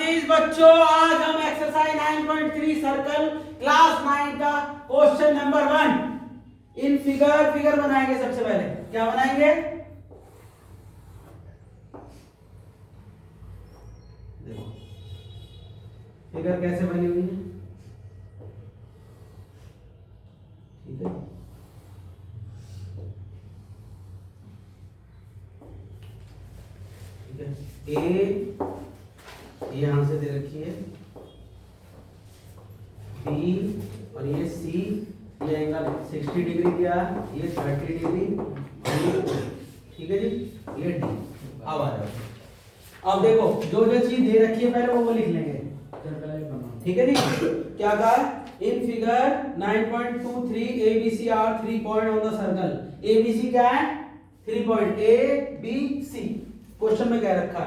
Please बच्चों, आज हम एक्सरसाइज 9.3 सर्कल क्लास 9 का क्वेश्चन नंबर 1 इन फिगर बनाएंगे। सबसे पहले क्या बनाएंगे? देखो फिगर कैसे बनी हुई है, ठीक है। ए यहां से दे रखी है, बी और ये सी, ये एंगल 60 डिग्री दिया, ये 30 डिग्री, ठीक है जी, ये डी। अब आ जाओ, अब देखो जो जो चीज दे रखी है पहले वो लिख लेंगे, ठीक है जी। क्या कहा? In figure 9.23 ABC are 3 point on the circle. ABC क्या है? 3 point A B C। Question में क्या रखा?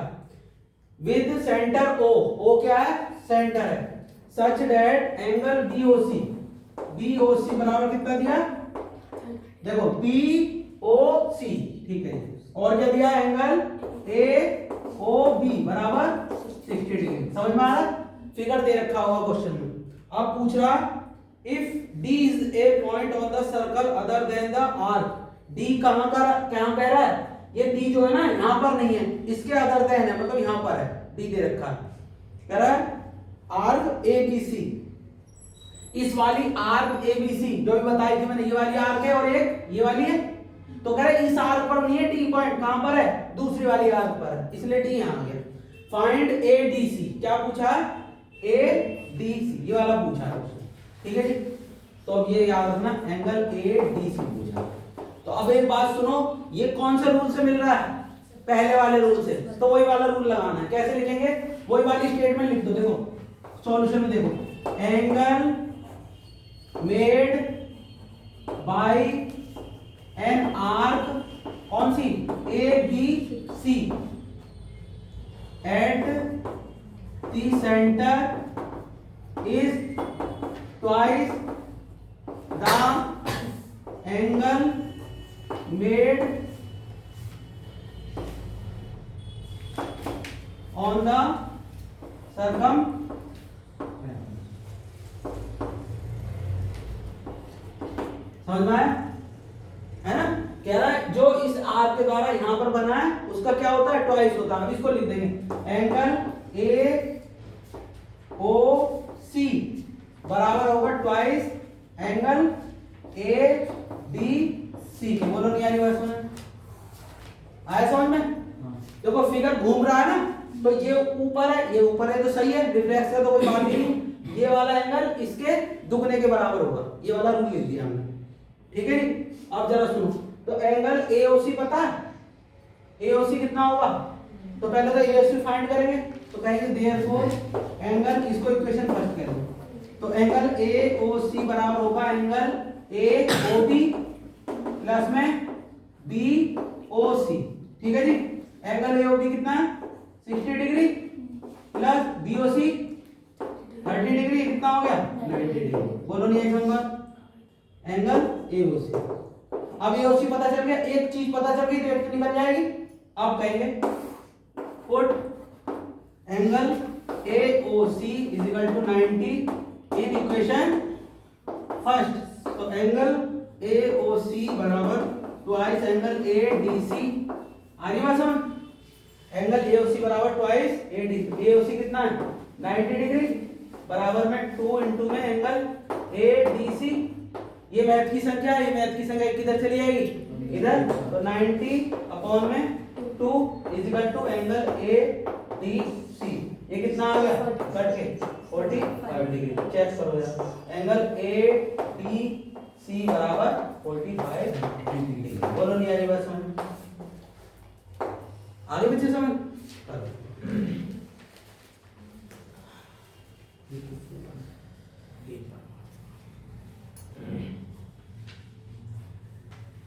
विद सेंटर O, O क्या है? सेंटर है। सच दैट एंगल BOC बराबर कितना दिया? देखो POC, ठीक है। और क्या दिया? एंगल AOB बराबर 60 डिग्री। समझ में आ रहा? फिगर दे रखा होगा क्वेश्चन में। अब पूछ रहा if D is a point on the circle other than the arc. D कहां कह रहा है? ये D जो है ना यहां पर नहीं है, इसके अदर देन है, मतलब यहां पर है। D दे रखा है, कह रहा है आर्क ABC। इस वाली आर्क ABC जो भी बताई थी मैंने, ये वाली आर्क है और एक ये वाली है। तो कह रहे इस आर्क पर नहीं है D पॉइंट, कहां पर है? दूसरी वाली आर्क पर है, इसलिए D यहां आ गया। Find ADC। क्या पूछा? ADC ये वाला पूछा है, ठीक है जी। तो अब ये याद रखना, एंगल ADC पूछा। तो अब एक बात सुनो, ये कौन से रूल से मिल रहा है? पहले वाले रूल से। तो वही वाला रूल लगाना है। कैसे लिखेंगे? वही वाली स्टेटमेंट लिख दो। देखो सॉल्यूशन में देखो, angle made by an arc, कौन सी? ABC at the centre is twice the angle made on the circum समझ में आया? है ना? कह रहा है जो इस आर्क के द्वारा यहां पर बना है उसका क्या होता है? ट्वाइस होता है। अब इसको लिख देंगे, एंगल AOC बराबर होगा ट्वाइस एंगल ABC। बोलो नहीं आ रही बात? समझ आया? समझ में? देखो फिगर घूम रहा है ना, तो ये ऊपर है, ये ऊपर है तो सही है, रिफ्लेक्स का तो कोई बात ही नहीं। ये वाला एंगल इसके दुगने के बराबर होगा, ये वाला रूल लिख दिया हमने, ठीक है जी। अब जरा सुनो, तो एंगल AOC पता है? AOC कितना होगा? तो पहले तो AOC फाइंड करेंगे, तो कहेंगे देयरफॉर एंगल, इसको इक्वेशन फर्स्ट करेंगे। तो एंगल AOC बराबर होगा एंगल AOB प्लस में BOC, ठीक है जी। एंगल AOB कितना है? 60 डिग्री प्लस BOC 30 डिग्री, कितना हो गया? 90 डिग्री। बोलो नहीं एक नंबर एंगल AOC। अब AOC पता चल गया, एक चीज पता चल गई तो एक तो निकल जाएगी। अब कहेंगे put angle AOC is equal to 90 in equation first. तो एंगल AOC बराबर ट्वाइस एंगल ADC। आगे बात समझ? एंगल AOC बराबर ट्वाइस ADC। AOC कितना है? 90 डिग्री बराबर में 2 इंटू में एंगल ADC। ये मैथ की संख्या है, ये मैथ की संख्या किधर चली जाएगी? इधर। तो 90 अपॉन में 2 is equal to angle ADC। ये कितना आ गया? कट के 45 डिग्री। चेक करो यार, एंगल ADC बराबर 45 डिग्री। बोलो नहीं आ रही बात समझ? आगे बच्चे समझ?